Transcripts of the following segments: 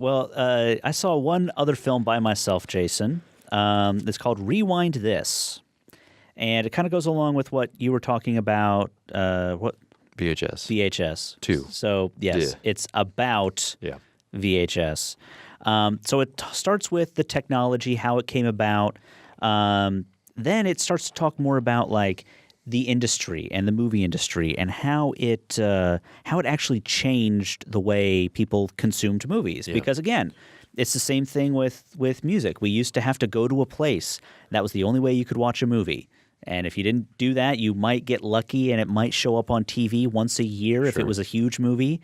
Well, I saw one other film by myself, Jason. It's called Rewind This. And it kind of goes along with what you were talking about. What VHS. VHS. 2. So, yes, it's about VHS. So it starts with the technology, how it came about. Then it starts to talk more about like the industry and the movie industry and how it actually changed the way people consumed movies. Yeah. Because again, it's the same thing with music. We used to have to go to a place. That was the only way you could watch a movie. And if you didn't do that, you might get lucky and it might show up on TV once a year if it was a huge movie.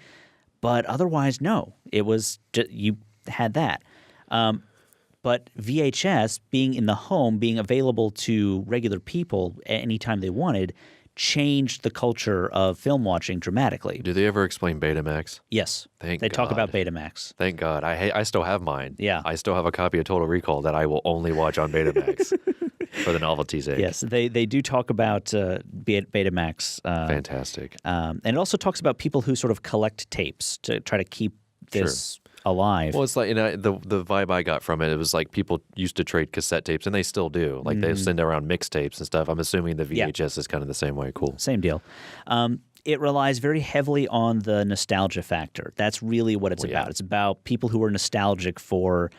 But otherwise, no. It was just, you had that. But VHS, being in the home, being available to regular people anytime they wanted, changed the culture of film watching dramatically. Do they ever explain Betamax? Yes. They talk about Betamax. Thank God. I still have mine. Yeah. I still have a copy of Total Recall that I will only watch on Betamax for the novelty's sake. Yes. They do talk about Betamax. Fantastic. And it also talks about people who sort of collect tapes to try to keep this alive. Well, it's like, the vibe I got from it, it was like people used to trade cassette tapes, and they still do. Like they send around mixtapes and stuff. I'm assuming the VHS is kind of the same way. Cool. Same deal. It relies very heavily on the nostalgia factor. That's really what it's about. It's about people who are nostalgic for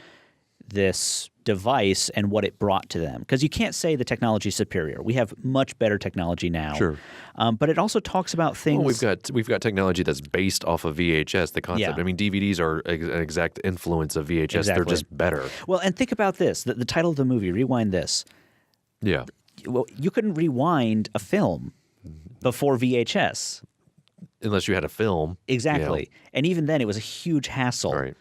this device and what it brought to them. Because you can't say the technology is superior. We have much better technology now. Sure. But it also talks about things. Well, we've got technology that's based off of VHS. The concept. I mean, DVDs are an exact influence of VHS. Exactly. They're just better. Well, and think about this: the title of the movie, Rewind This. Yeah. Well, you couldn't rewind a film before VHS. Unless you had a film. Exactly. And even then, it was a huge hassle. Right.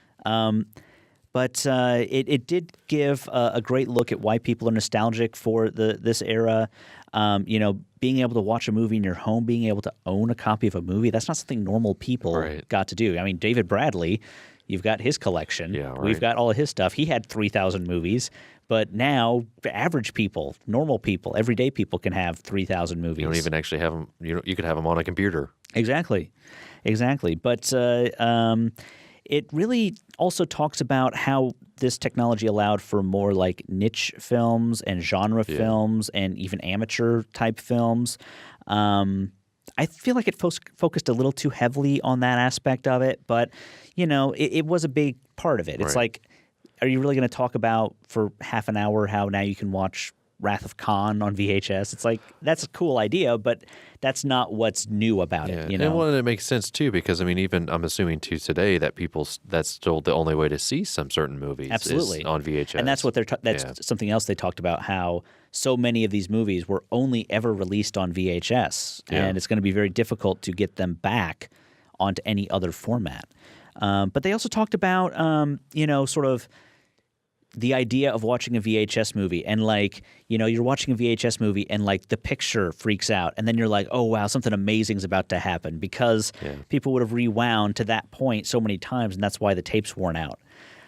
But it did give a great look at why people are nostalgic for this era. Being able to watch a movie in your home, being able to own a copy of a movie, that's not something normal people got to do. I mean, David Bradley, you've got his collection. Yeah, right. We've got all of his stuff. He had 3,000 movies. But now, average people, normal people, everyday people can have 3,000 movies. You don't even actually have them. You could have them on a computer. Exactly. But it really also talks about how this technology allowed for more like niche films and genre films and even amateur type films. I feel like it focused a little too heavily on that aspect of it, but it was a big part of it. It's like, are you really going to talk about for half an hour how now you can watch Wrath of Khan on VHS? It's like, that's a cool idea, but that's not what's new about it. And it makes sense too, because I mean, even I'm assuming too today that that's still the only way to see some certain movies. Absolutely. Is on VHS. And that's what that's something else they talked about, how so many of these movies were only ever released on VHS, and it's going to be very difficult to get them back onto any other format. But they also talked about sort of the idea of watching a VHS movie and like, you're watching a VHS movie and like the picture freaks out and then you're like, oh wow, something amazing is about to happen because people would have rewound to that point so many times and that's why the tape's worn out.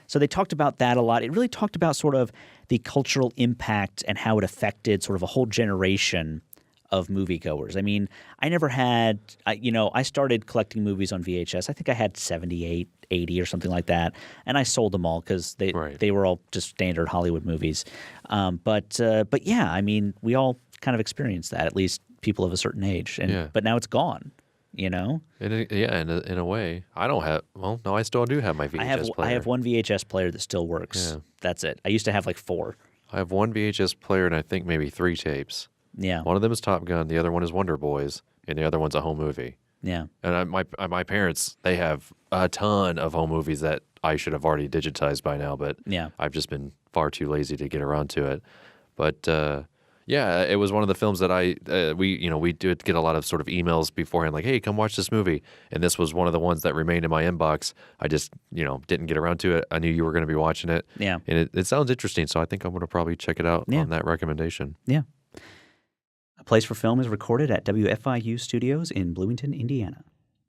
So they talked about that a lot. It really talked about sort of the cultural impact and how it affected sort of a whole generation of moviegoers. I mean, I never had, I started collecting movies on VHS. I think I had 78, 80 or something like that. And I sold them all because they were all just standard Hollywood movies. But yeah, I mean, we all kind of experienced that, at least people of a certain age. But now it's gone, In a way. I don't have, no, I still do have my VHS player. I have one VHS player that still works. Yeah. That's it. I used to have like 4. I have one VHS player and I think maybe 3 tapes. Yeah. One of them is Top Gun, the other one is Wonder Boys, and the other one's a home movie. Yeah. And my parents, they have a ton of home movies that I should have already digitized by now, but I've just been far too lazy to get around to it. But it was one of the films that we did get a lot of sort of emails beforehand, like, hey, come watch this movie. And this was one of the ones that remained in my inbox. I just, didn't get around to it. I knew you were going to be watching it. Yeah. And it sounds interesting, so I think I'm going to probably check it out on that recommendation. Yeah. A Place for Film is recorded at WFIU Studios in Bloomington, Indiana.